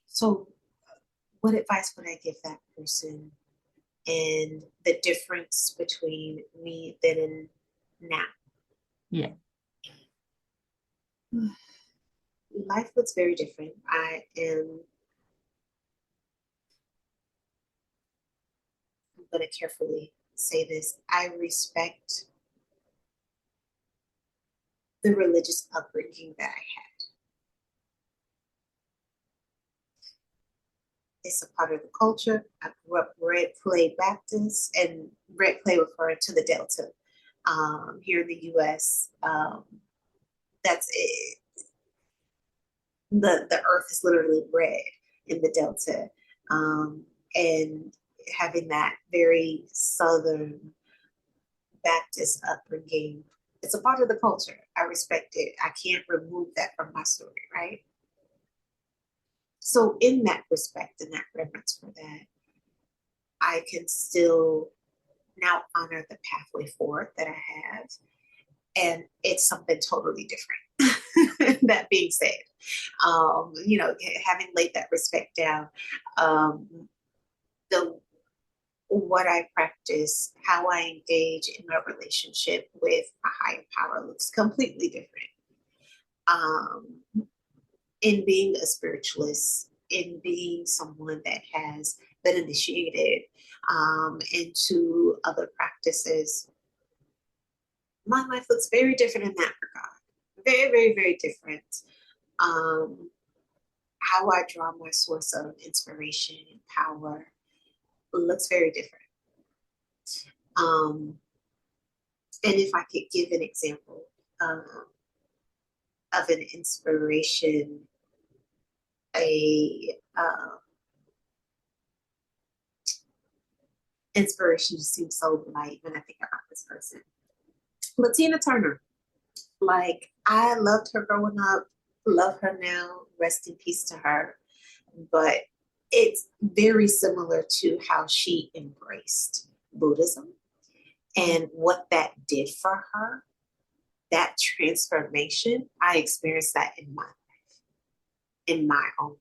So, what advice would I give that person, and the difference between me then and now? Yeah. Life looks very different. I'm going to carefully say this. I respect the religious upbringing that I had. It's a part of the culture. I grew up Red Clay Baptist, and Red Clay referring to the Delta here in the U.S. That's it. The earth is literally red in the Delta, and having that very Southern Baptist upbringing. It's a part of the culture. I respect it. I can't remove that from my story, right? So, in that respect and that reverence for that, I can still now honor the pathway forward that I have. And it's something totally different. That being said, having laid that respect down, um, the what I practice, how I engage in a relationship with a higher power looks completely different. Um, in being a spiritualist, in being someone that has been initiated into other practices, my life looks very different in that regard. Very, very, very different. Um, how I draw my source of inspiration and power looks very different. Um, and if I could give an example um, of an inspiration, a inspiration just seems so light when I think about this person. Latina Turner, like I loved her growing up, love her now, rest in peace to her. But it's very similar to how she embraced Buddhism and what that did for her, that transformation. I experienced that in my own way.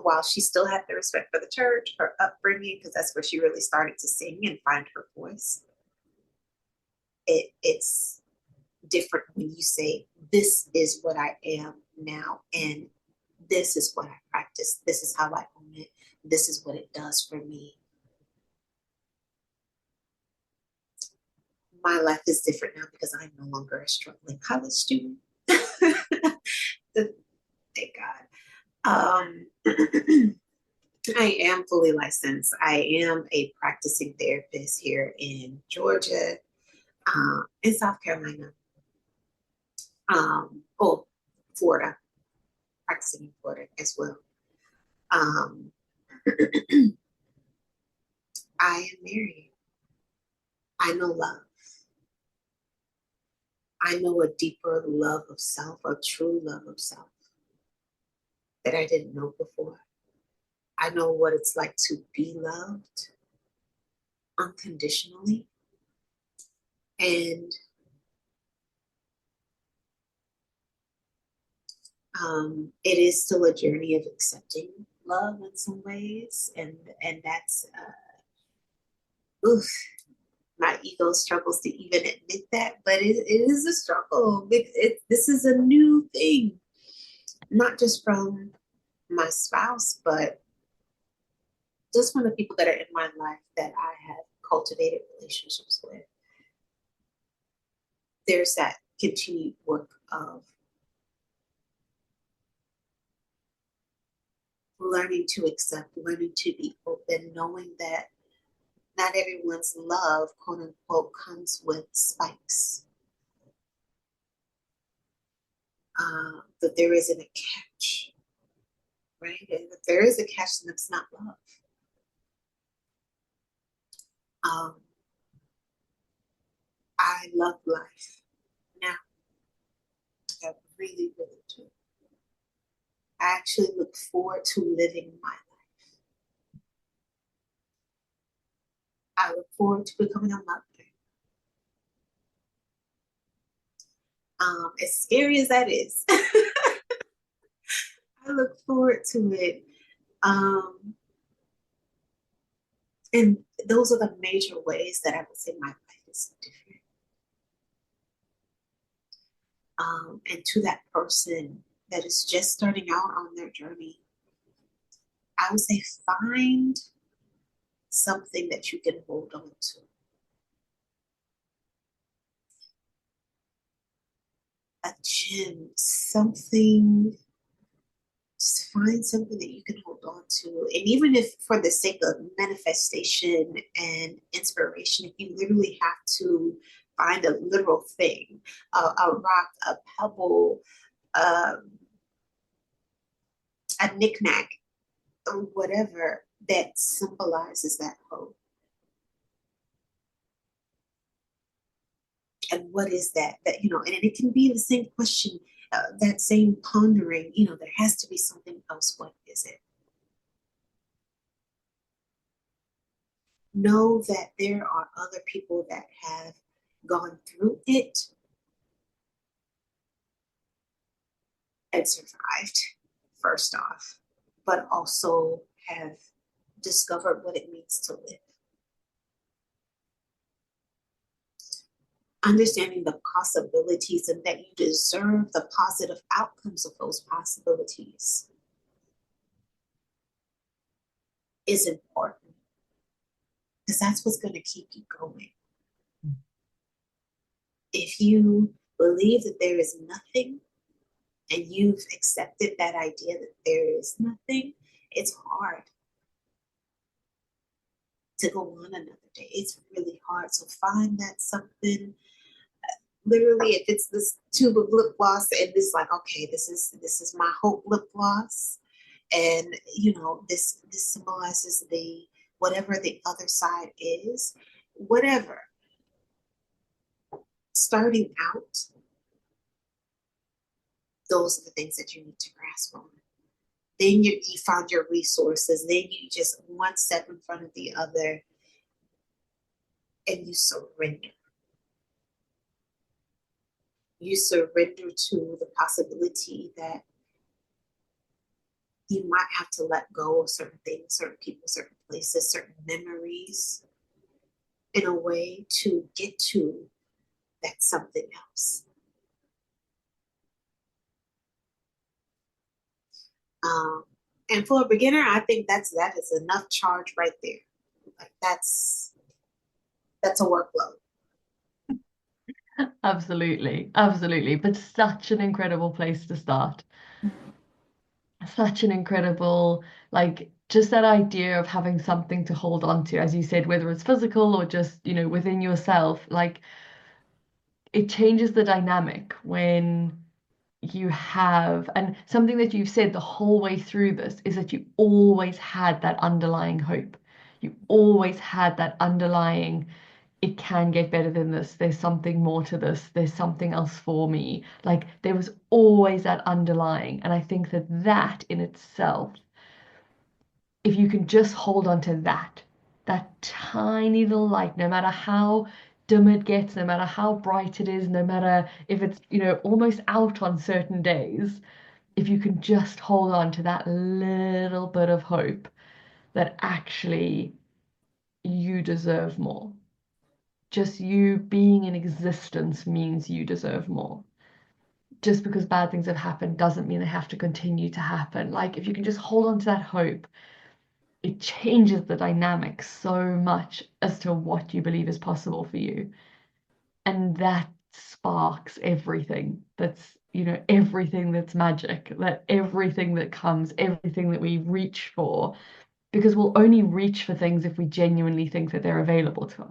While she still had the respect for the church, her upbringing, because that's where she really started to sing and find her voice. It's different when you say, "This is what I am now," and this is what I practice. This is how I own it. This is what it does for me. My life is different now because I'm no longer a struggling college student. Thank God. I am fully licensed. I am a practicing therapist here in Georgia, in South Carolina, oh, Florida, practicing in Florida as well. Um, I am married. I know love. I know a deeper love of self, a true love of self that I didn't know before. I know what it's like to be loved unconditionally. And it is still a journey of accepting love in some ways. And that's, oof, my ego struggles to even admit that, but it is a struggle. This is a new thing, not just from my spouse, but just from the people that are in my life that I have cultivated relationships with. There's that continued work of learning to accept, learning to be open, knowing that not everyone's love, quote unquote, comes with spikes. That there isn't a catch, right? And if there is a catch, then it's not love. Um, I love life now. I really, really do. I actually look forward to living my life. I look forward to becoming a mother. As scary as that is, I look forward to it. Um, and those are the major ways that I would say my life is different. And to that person that is just starting out on their journey, I would say find something that you can hold on to. A gem, something, just find something that you can hold on to. And even if for the sake of manifestation and inspiration, if you literally have to find a literal thing, a rock, a pebble, um, a knickknack, or whatever that symbolizes that hope. And what is that? That, and it can be the same question, that same pondering, there has to be something else. What is it? Know that there are other people that have gone through it and survived, first off, but also have discovered what it means to live. Understanding the possibilities and that you deserve the positive outcomes of those possibilities is important, because that's what's going to keep you going. If you believe that there is nothing and you've accepted that idea that there is nothing, it's hard to go on another day. It's really hard. So find that something. Literally, if it's this tube of lip gloss and it's like, okay, this is my hope lip gloss, and this symbolizes the whatever the other side is, whatever. Starting out, those are the things that you need to grasp on. Then you found your resources. Then you just one step in front of the other, and you surrender. You surrender to the possibility that you might have to let go of certain things, certain people, certain places, certain memories, in a way to get to that something else. Um, and for a beginner, I think that is enough charge right there. Like that's a workload. Absolutely, absolutely. But such an incredible place to start. Such an incredible, like, just that idea of having something to hold on to, as you said, whether it's physical or just, within yourself, like, it changes the dynamic when you have, and something that you've said the whole way through this is that you always had that underlying hope. You always had that underlying, it can get better than this. There's something more to this. There's something else for me. Like there was always that underlying. And I think that that in itself, if you can just hold on to that tiny little light, no matter how dim it gets, no matter how bright it is, no matter if it's, almost out on certain days, if you can just hold on to that little bit of hope that actually you deserve more. Just you being in existence means you deserve more. Just because bad things have happened doesn't mean they have to continue to happen. Like if you can just hold on to that hope, it changes the dynamic so much as to what you believe is possible for you. And that sparks everything that's, everything that's magic, that everything that comes, everything that we reach for, because we'll only reach for things if we genuinely think that they're available to us.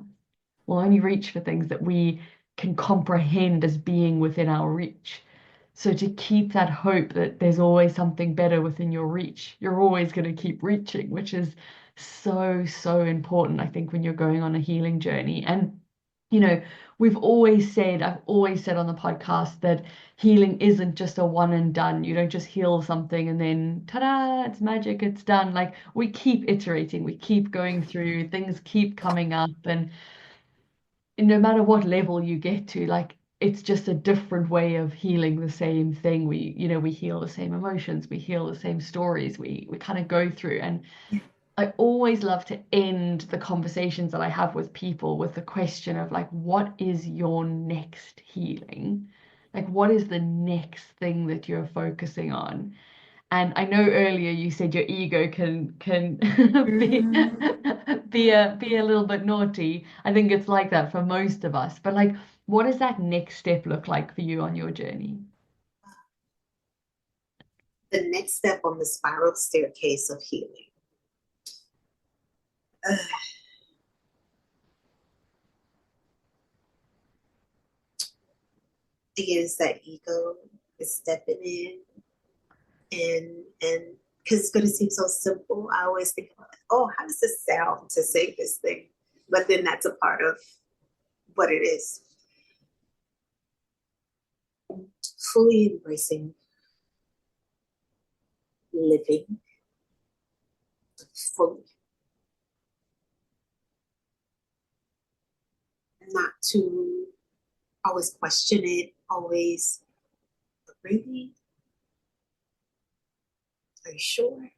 We'll only reach for things that we can comprehend as being within our reach. So to keep that hope that there's always something better within your reach, you're always going to keep reaching, which is so, so important, I think, when you're going on a healing journey. And, you know, I've always said on the podcast that healing isn't just a one and done. You don't just heal something and then ta-da, it's magic, it's done. Like we keep iterating, we keep going through, things keep coming up, and no matter what level you get to, like it's just a different way of healing the same thing. We heal the same emotions, we heal the same stories, we kind of go through. And I always love to end the conversations that I have with people with the question of like, what is your next healing? Like, what is the next thing that you're focusing on? And I know earlier you said your ego can be Mm-hmm. be a little bit naughty. I think it's like that for most of us. But like, what does that next step look like for you on your journey? The next step on the spiral staircase of healing, uh, is that ego is stepping in, and because it's going to seem so simple, I always think about, like, oh, how does this sound to say this thing? But then that's a part of what it is. fully embracing living fully, not to always question it, always, really, are you sure?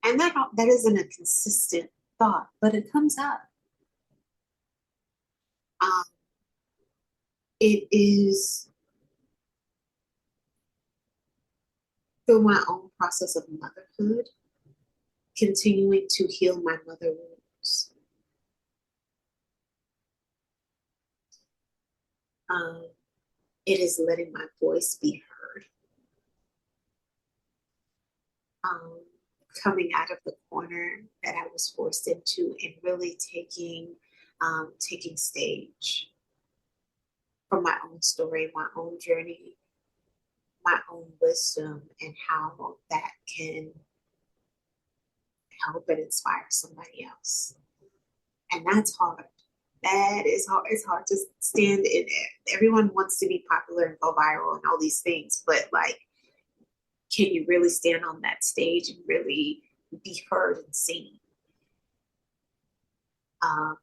And that isn't a consistent thought, but it comes up. Um, it is through my own process of motherhood, continuing to heal my mother wounds. Um, it is letting my voice be heard. Um, Coming out of the corner that I was forced into and really taking stage for my own story, my own journey, my own wisdom, and how that can help and inspire somebody else. And that's hard. That is hard. It's hard to stand in it. Everyone wants to be popular and go viral and all these things, but like, can you really stand on that stage and really be heard and seen? Um,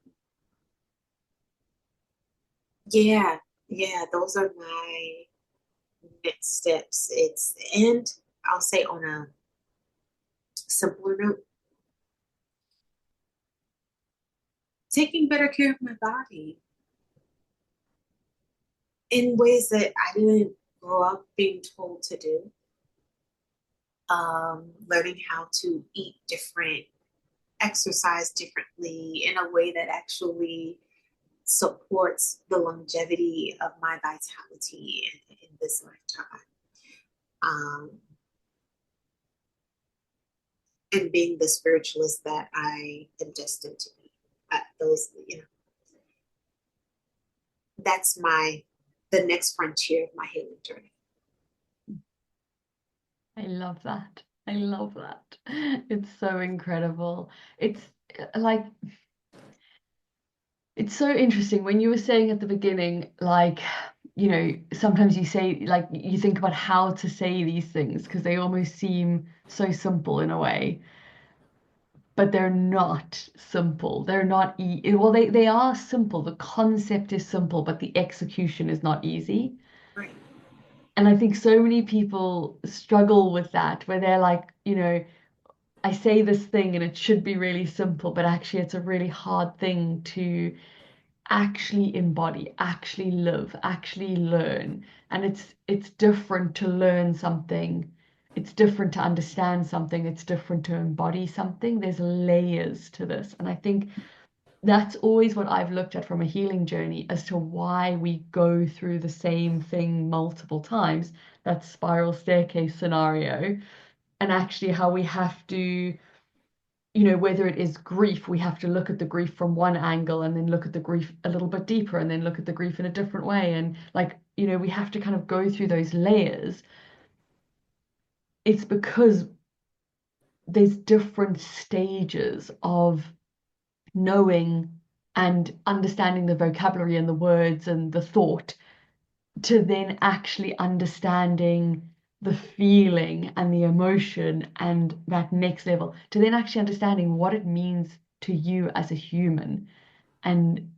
yeah, yeah, those are my next steps. And I'll say on a simpler note, taking better care of my body in ways that I didn't grow up being told to do. Learning how to eat different, exercise differently in a way that actually supports the longevity of my vitality in this lifetime. Um, and being the spiritualist that I am destined to be. Those, that's the next frontier of my healing journey. I love that. I love that. It's so incredible. It's like it's so interesting when you were saying at the beginning, like, sometimes you say, like, you think about how to say these things because they almost seem so simple in a way, but they're not simple. They're not well, they are simple. The concept is simple, but the execution is not easy. Right. And I think so many people struggle with that, where they're like, I say this thing and it should be really simple, but actually it's a really hard thing to actually embody, actually live, actually learn. And it's different to learn something. It's different to understand something. It's different to embody something. There's layers to this. And I think that's always what I've looked at from a healing journey as to why we go through the same thing multiple times, that spiral staircase scenario, and actually how we have to, whether it is grief, we have to look at the grief from one angle and then look at the grief a little bit deeper and then look at the grief in a different way. And like, we have to kind of go through those layers. It's because there's different stages of knowing and understanding the vocabulary and the words and the thought to then actually understanding the feeling and the emotion and that next level to then actually understanding what it means to you as a human and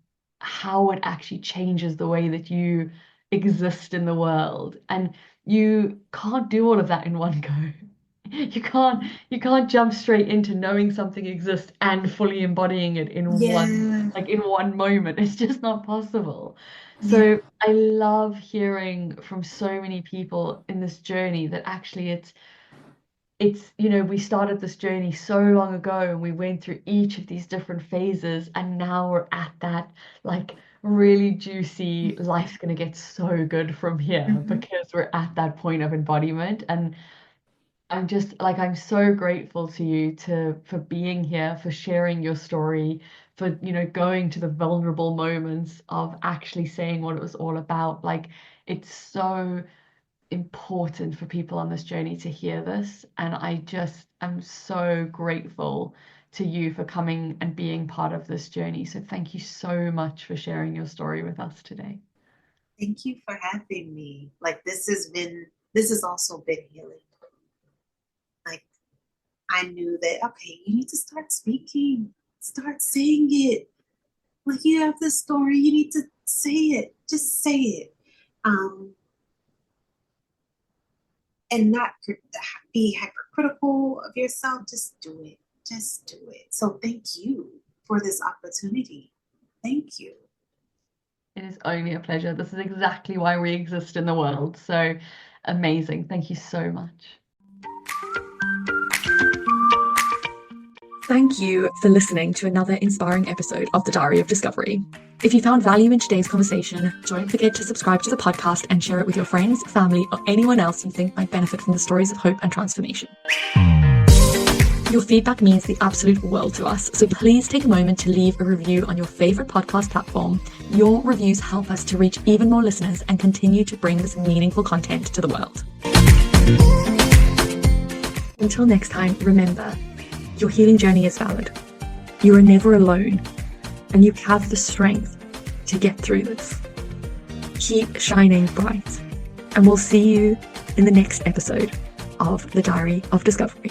how it actually changes the way that you exist in the world. And you can't do all of that in one go. You can't jump straight into knowing something exists and fully embodying it in one Yeah. like in one moment. It's just not possible. Yeah. So I love hearing from so many people in this journey that actually we started this journey so long ago and we went through each of these different phases and now we're at that like really juicy life's going to get so good from here Mm-hmm. because we're at that point of embodiment. And I'm just like I'm so grateful to you for being here, for sharing your story, for going to the vulnerable moments of actually saying what it was all about. Like it's so important for people on this journey to hear this. And I just am so grateful to you for coming and being part of this journey. So thank you so much for sharing your story with us today. Thank you for having me. Like this has also been healing. Like I knew that, okay, you need to start speaking, start saying it. Like you have this story, you need to say it. Just say it. Um, and not be hypercritical of yourself. Just do it. Just do it. So thank you for this opportunity. Thank you. It is only a pleasure. This is exactly why we exist in the world. So amazing. Thank you so much. Thank you for listening to another inspiring episode of The Diary of Discovery. If you found value in today's conversation, don't forget to subscribe to the podcast and share it with your friends, family, or anyone else you think might benefit from the stories of hope and transformation. Your feedback means the absolute world to us, so please take a moment to leave a review on your favorite podcast platform. Your reviews help us to reach even more listeners and continue to bring this meaningful content to the world. Until next time, remember, your healing journey is valid. You are never alone, and you have the strength to get through this. Keep shining bright, and we'll see you in the next episode of The Diary of Discovery.